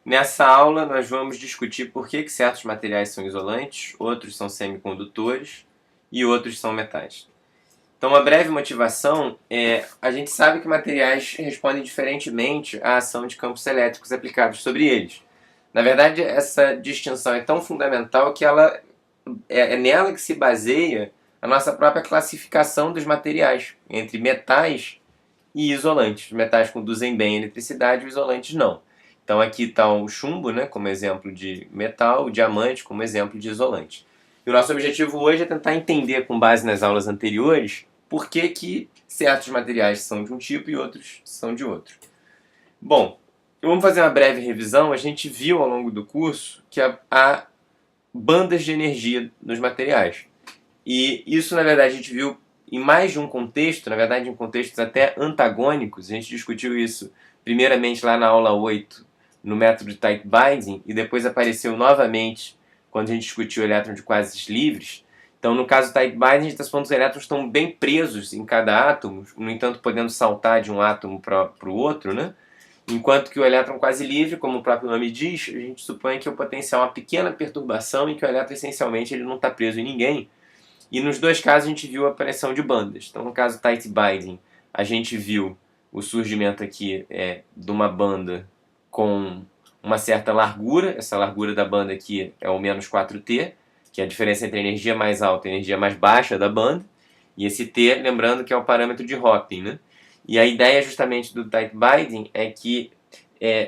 Nessa aula nós vamos discutir por que certos materiais são isolantes, outros são semicondutores e outros são metais. Então, uma breve motivação é: a gente sabe que materiais respondem diferentemente à ação de campos elétricos aplicados sobre eles. Na verdade, essa distinção é tão fundamental que é nela que se baseia a nossa própria classificação dos materiais entre metais e isolantes. Os metais conduzem bem a eletricidade, os isolantes não. Então aqui está o chumbo, né, como exemplo de metal, o diamante como exemplo de isolante. E o nosso objetivo hoje é tentar entender, com base nas aulas anteriores, por que certos materiais são de um tipo e outros são de outro. Bom, vamos fazer uma breve revisão. A gente viu ao longo do curso que há bandas de energia nos materiais. E isso, na verdade, a gente viu em mais de um contexto, na verdade em contextos até antagônicos. A gente discutiu isso primeiramente lá na aula 8, no método de tight binding, e depois apareceu novamente quando a gente discutiu elétrons de quasis livres. Então, no caso do tight binding, a gente está falando que os elétrons estão bem presos em cada átomo, no entanto, podendo saltar de um átomo para o outro, né? Enquanto que o elétron quase livre, como o próprio nome diz, a gente supõe que o potencial é uma pequena perturbação e que o elétron, essencialmente, ele não está preso em ninguém. E nos dois casos a gente viu a aparição de bandas. Então, no caso do tight binding, a gente viu o surgimento aqui de uma banda com uma certa largura. Essa largura da banda aqui é o menos 4T, que é a diferença entre a energia mais alta e a energia mais baixa da banda. E esse T, lembrando que é o parâmetro de Hoping, né? E a ideia justamente do tight binding é que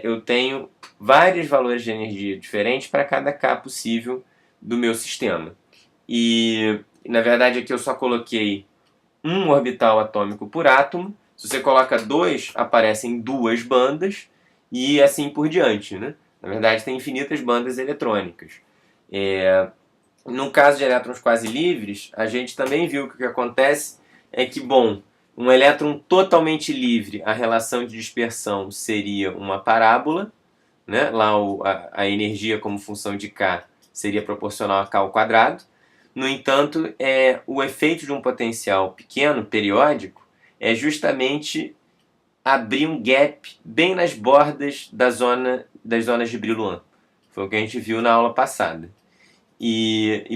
eu tenho vários valores de energia diferentes para cada K possível do meu sistema. E, na verdade, aqui eu só coloquei um orbital atômico por átomo. Se você coloca dois, aparecem duas bandas e assim por diante, né? Na verdade, tem infinitas bandas eletrônicas. No caso de elétrons quase livres, a gente também viu que o que acontece é que, bom, um elétron totalmente livre, a relação de dispersão seria uma parábola, né? Lá a energia como função de K seria proporcional a K ao quadrado. No entanto, o efeito de um potencial pequeno, periódico, é justamente abrir um gap bem nas bordas das zonas de Brillouin. Foi o que a gente viu na aula passada.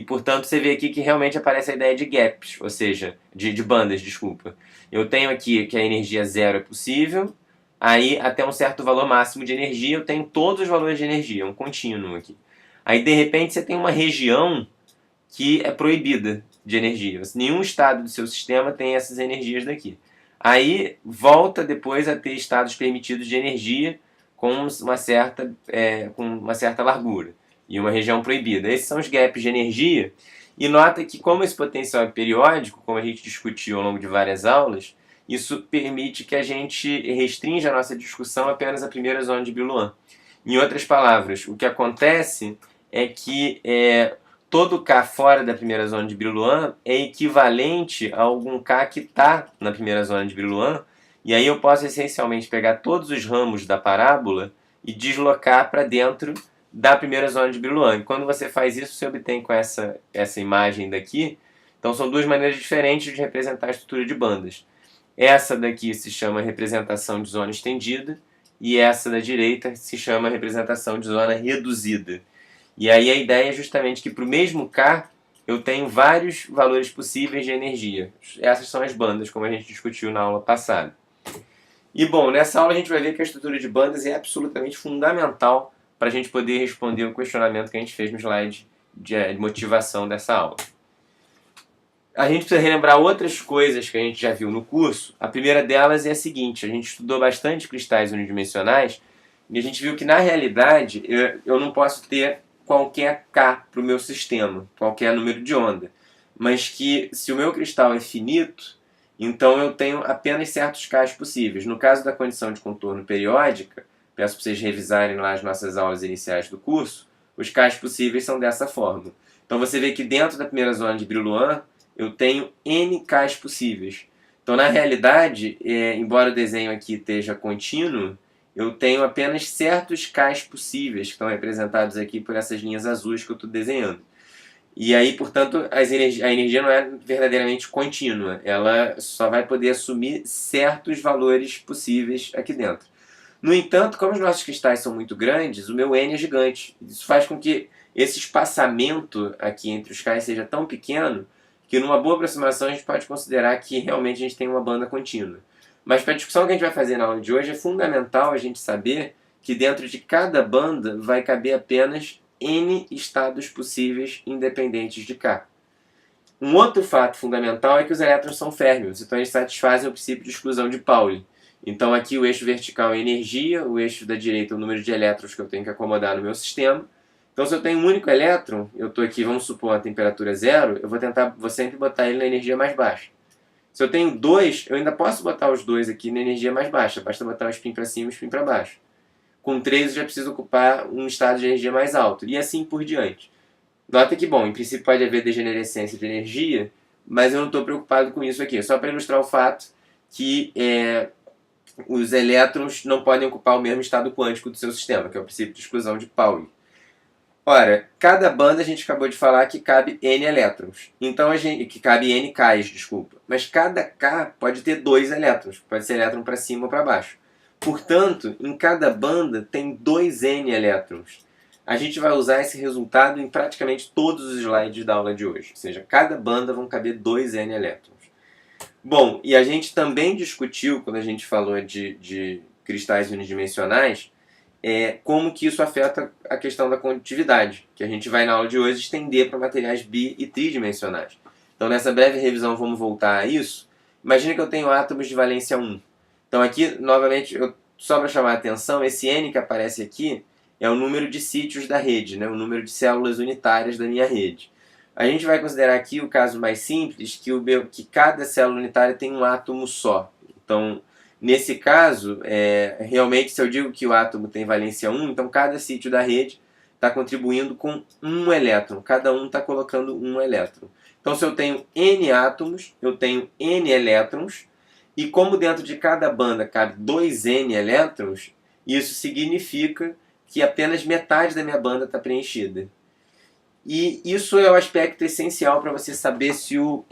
Portanto, você vê aqui que realmente aparece a ideia de gaps, ou seja, de bandas, desculpa. Eu tenho aqui que a energia zero é possível, aí até um certo valor máximo de energia eu tenho todos os valores de energia, um contínuo aqui. Aí, de repente, você tem uma região que é proibida de energia. Nenhum estado do seu sistema tem essas energias daqui. Aí volta depois a ter estados permitidos de energia com uma certa largura e uma região proibida. Esses são os gaps de energia. E nota que, como esse potencial é periódico, como a gente discutiu ao longo de várias aulas, isso permite que a gente restrinja a nossa discussão apenas à primeira zona de Brillouin. Em outras palavras, o que acontece é que todo K fora da primeira zona de Brillouin é equivalente a algum K que está na primeira zona de Brillouin, e aí eu posso essencialmente pegar todos os ramos da parábola e deslocar para dentro da primeira zona de Brillouin. E quando você faz isso, você obtém com essa imagem daqui. Então são duas maneiras diferentes de representar a estrutura de bandas. Essa daqui se chama representação de zona estendida, e essa da direita se chama representação de zona reduzida. E aí a ideia é justamente que para o mesmo K eu tenho vários valores possíveis de energia. Essas são as bandas, como a gente discutiu na aula passada. E bom, nessa aula a gente vai ver que a estrutura de bandas é absolutamente fundamental para a gente poder responder o questionamento que a gente fez no slide de motivação dessa aula. A gente precisa relembrar outras coisas que a gente já viu no curso. A primeira delas é a seguinte: a gente estudou bastante cristais unidimensionais e a gente viu que, na realidade, eu não posso ter qualquer K para o meu sistema, qualquer número de onda, mas que se o meu cristal é finito, então eu tenho apenas certos Ks possíveis. No caso da condição de contorno periódica, peço para vocês revisarem lá as nossas aulas iniciais do curso, os Ks possíveis são dessa forma. Então você vê que dentro da primeira zona de Brillouin eu tenho N Ks possíveis. Então, na realidade, embora o desenho aqui esteja contínuo, eu tenho apenas certos Ks possíveis, que estão representados aqui por essas linhas azuis que eu estou desenhando. E aí, portanto, a energia não é verdadeiramente contínua. Ela só vai poder assumir certos valores possíveis aqui dentro. No entanto, como os nossos cristais são muito grandes, o meu N é gigante. Isso faz com que esse espaçamento aqui entre os cais seja tão pequeno que numa boa aproximação a gente pode considerar que realmente a gente tem uma banda contínua. Mas para a discussão que a gente vai fazer na aula de hoje é fundamental a gente saber que dentro de cada banda vai caber apenas N estados possíveis independentes de K. Um outro fato fundamental é que os elétrons são férmions, então eles satisfazem o princípio de exclusão de Pauli. Então aqui o eixo vertical é energia, o eixo da direita é o número de elétrons que eu tenho que acomodar no meu sistema. Então se eu tenho um único elétron, eu estou aqui, vamos supor, a temperatura zero, eu vou sempre botar ele na energia mais baixa. Se eu tenho dois, eu ainda posso botar os dois aqui na energia mais baixa, basta botar um spin para cima e um spin para baixo. Com 3 eu já preciso ocupar um estado de energia mais alto, e assim por diante. Nota que, bom, em princípio pode haver degenerescência de energia, mas eu não estou preocupado com isso aqui. Só para ilustrar o fato que os elétrons não podem ocupar o mesmo estado quântico do seu sistema, que é o princípio de exclusão de Pauli. Ora, cada banda a gente acabou de falar que cabe N elétrons. Então que cabe N Ks, desculpa. Mas cada K pode ter 2 elétrons. Pode ser elétron para cima ou para baixo. Portanto, em cada banda tem 2 N elétrons. A gente vai usar esse resultado em praticamente todos os slides da aula de hoje. Ou seja, cada banda vão caber 2 N elétrons. Bom, e a gente também discutiu, quando a gente falou de cristais unidimensionais, como que isso afeta a questão da condutividade, que a gente vai na aula de hoje estender para materiais bi- e tridimensionais. Então, nessa breve revisão, vamos voltar a isso. Imagina que eu tenho átomos de valência 1. Então, aqui, novamente, só para chamar a atenção, esse N que aparece aqui é o número de sítios da rede, né? O número de células unitárias da minha rede. A gente vai considerar aqui o caso mais simples, que cada célula unitária tem um átomo só. Então, nesse caso, realmente, se eu digo que o átomo tem valência 1, então cada sítio da rede está contribuindo com um elétron. Cada um está colocando um elétron. Então, se eu tenho N átomos, eu tenho N elétrons, e como dentro de cada banda cabe 2 N elétrons, isso significa que apenas metade da minha banda está preenchida. E isso é o aspecto essencial para você saber se o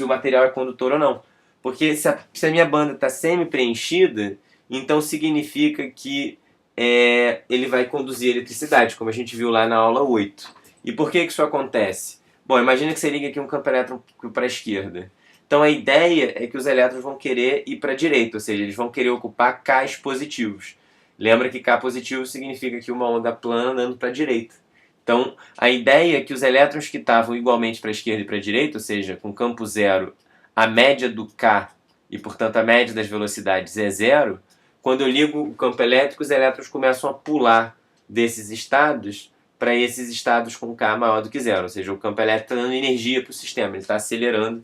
material é condutor ou não. Porque se a minha banda está semi-preenchida, então significa que ele vai conduzir eletricidade, como a gente viu lá na aula 8. E por que isso acontece? Bom, imagina que você liga aqui um campo elétrico para a esquerda. Então a ideia é que os elétrons vão querer ir para a direita, ou seja, eles vão querer ocupar Ks positivos. Lembra que K positivo significa que uma onda plana andando para a direita. Então, a ideia é que os elétrons que estavam igualmente para a esquerda e para a direita, ou seja, com campo zero, a média do K e, portanto, a média das velocidades é zero, quando eu ligo o campo elétrico, os elétrons começam a pular desses estados para esses estados com K maior do que zero. Ou seja, o campo elétrico está dando energia para o sistema, ele está acelerando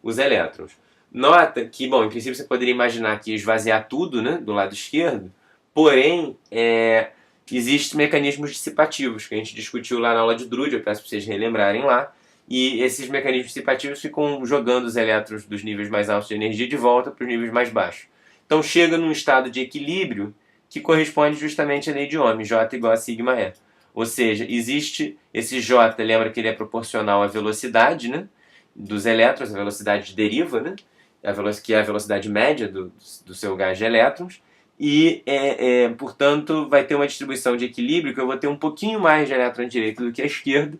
os elétrons. Nota que, bom, em princípio você poderia imaginar que ia esvaziar tudo, né, do lado esquerdo, porém, existem mecanismos dissipativos, que a gente discutiu lá na aula de Drude, eu peço para vocês relembrarem lá, e esses mecanismos dissipativos ficam jogando os elétrons dos níveis mais altos de energia de volta para os níveis mais baixos. Então chega num estado de equilíbrio que corresponde justamente à lei de Ohm, J igual a sigma E. Ou seja, existe esse J, lembra que ele é proporcional à velocidade, né, dos elétrons, a velocidade de deriva, né, que é a velocidade média do seu gás de elétrons, e, portanto, vai ter uma distribuição de equilíbrio que eu vou ter um pouquinho mais de elétron à direita do que à esquerda,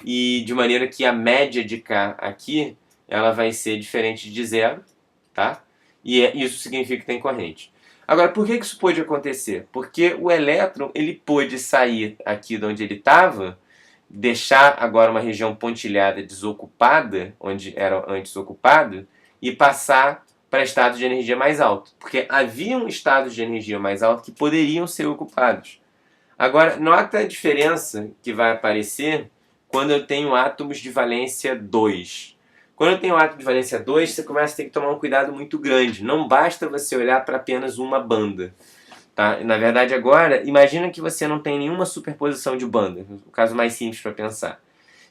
e de maneira que a média de K aqui ela vai ser diferente de zero, tá? E isso significa que tem corrente. Agora, por que isso pôde acontecer? Porque o elétron ele pôde sair aqui de onde ele estava, deixar agora uma região pontilhada desocupada, onde era antes ocupado, e passar para estados de energia mais alto. Porque haviam estados de energia mais alto que poderiam ser ocupados. Agora, nota a diferença que vai aparecer quando eu tenho átomos de valência 2. Quando eu tenho átomo de valência 2, você começa a ter que tomar um cuidado muito grande. Não basta você olhar para apenas uma banda. Tá? Na verdade, agora, imagina que você não tem nenhuma superposição de banda. O caso mais simples para pensar.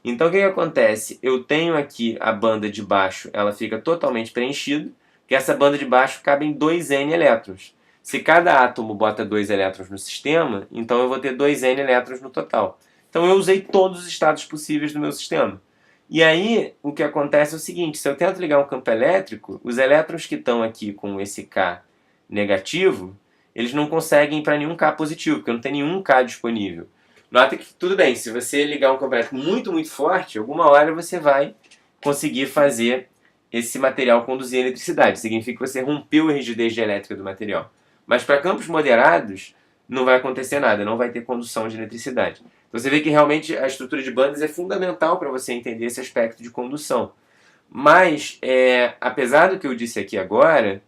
Então, o que acontece? Eu tenho aqui a banda de baixo, ela fica totalmente preenchida, porque essa banda de baixo cabe em 2N elétrons. Se cada átomo bota 2 elétrons no sistema, então eu vou ter 2N elétrons no total. Então eu usei todos os estados possíveis do meu sistema. E aí, o que acontece é o seguinte, se eu tento ligar um campo elétrico, os elétrons que estão aqui com esse K negativo, eles não conseguem ir para nenhum K positivo, porque não tem nenhum K disponível. Nota que, tudo bem, se você ligar um campo elétrico muito, muito forte, alguma hora você vai conseguir fazer esse material conduzir eletricidade. Significa que você rompeu a rigidez elétrica do material. Mas para campos moderados, não vai acontecer nada, não vai ter condução de eletricidade. Então você vê que realmente a estrutura de bandas é fundamental para você entender esse aspecto de condução. Mas, apesar do que eu disse aqui agora,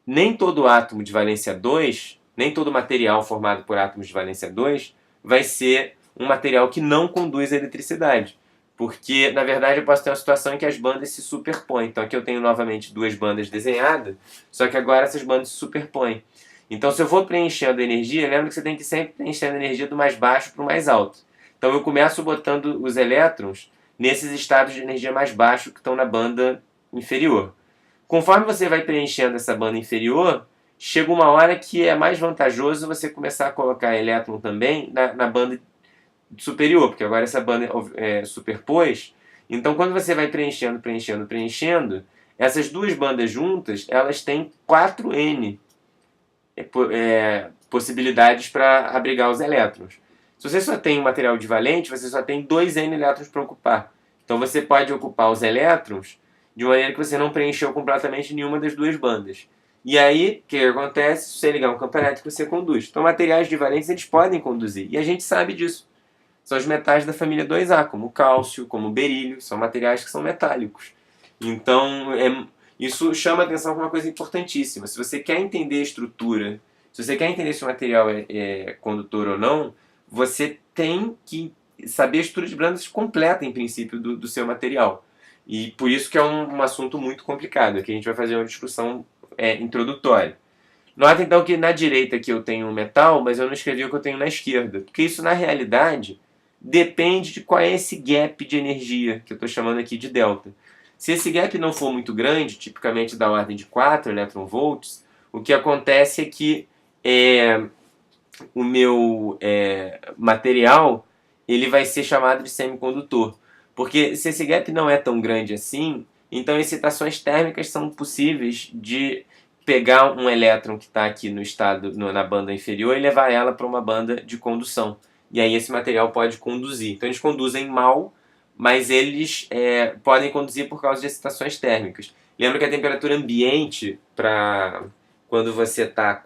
nem todo átomo de valência 2, nem todo material formado por átomos de valência 2 vai ser um material que não conduz a eletricidade. Porque, na verdade, eu posso ter uma situação em que as bandas se superpõem. Então aqui eu tenho novamente duas bandas desenhadas, só que agora essas bandas se superpõem. Então se eu for preenchendo a energia, lembra que você tem que sempre preencher a energia do mais baixo para o mais alto. Então eu começo botando os elétrons nesses estados de energia mais baixo que estão na banda inferior. Conforme você vai preenchendo essa banda inferior, chega uma hora que é mais vantajoso você começar a colocar elétron também na banda superior, porque agora essa banda superpôs. Então quando você vai preenchendo, preenchendo, preenchendo, essas duas bandas juntas, elas têm 4N possibilidades para abrigar os elétrons. Se você só tem um material divalente, você só tem 2N elétrons para ocupar. Então você pode ocupar os elétrons de maneira que você não preencheu completamente nenhuma das duas bandas. E aí, o que acontece? Se você ligar um campo elétrico, você conduz. Então materiais divalentes eles podem conduzir. E a gente sabe disso. São os metais da família 2A, como o cálcio, como o berílio, são materiais que são metálicos. Então, isso chama a atenção para uma coisa importantíssima. Se você quer entender a estrutura, se você quer entender se o material é condutor ou não, você tem que saber a estrutura de bandas completa, em princípio, do seu material. E por isso que é um assunto muito complicado, que a gente vai fazer uma discussão introdutória. Nota então que na direita aqui eu tenho um metal, mas eu não escrevi o que eu tenho na esquerda, porque isso na realidade depende de qual é esse gap de energia, que eu estou chamando aqui de delta. Se esse gap não for muito grande, tipicamente da ordem de 4 electronvolts, o que acontece é que o meu material ele vai ser chamado de semicondutor. Porque se esse gap não é tão grande assim, então excitações térmicas são possíveis de pegar um elétron que está aqui no estado, na banda inferior e levar ela para uma banda de condução. E aí esse material pode conduzir. Então eles conduzem mal, mas eles podem conduzir por causa de excitações térmicas. Lembra que a temperatura ambiente, para quando você está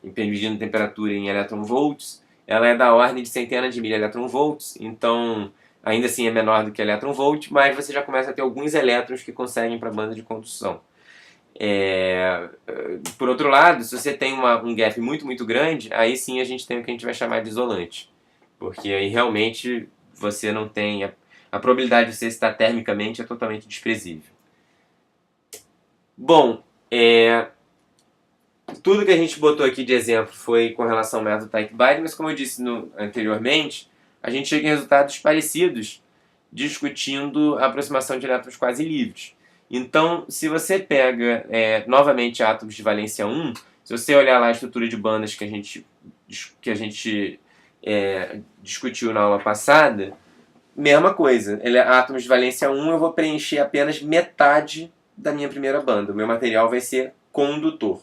medindo temperatura em eletronvolts, ela é da ordem de centenas de milieletronvolts, então ainda assim é menor do que eletronvolt, mas você já começa a ter alguns elétrons que conseguem para a banda de condução. Por outro lado, se você tem um gap muito, muito grande, aí sim a gente tem o que a gente vai chamar de isolante. Porque aí realmente você não tem... A probabilidade de você estar termicamente é totalmente desprezível. Bom, tudo que a gente botou aqui de exemplo foi com relação ao método Teichbein, mas como eu disse anteriormente, a gente chega em resultados parecidos discutindo a aproximação de elétrons quase livres. Então, se você pega novamente átomos de valência 1, se você olhar lá a estrutura de bandas que a gente discutiu na aula passada, mesma coisa. Átomos de valência 1 eu vou preencher apenas metade da minha primeira banda. O meu material vai ser condutor.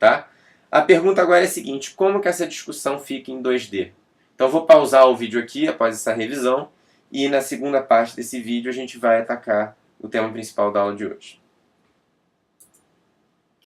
Tá? A pergunta agora é a seguinte: como que essa discussão fica em 2D? Então eu vou pausar o vídeo aqui após essa revisão e na segunda parte desse vídeo a gente vai atacar o tema principal da aula de hoje.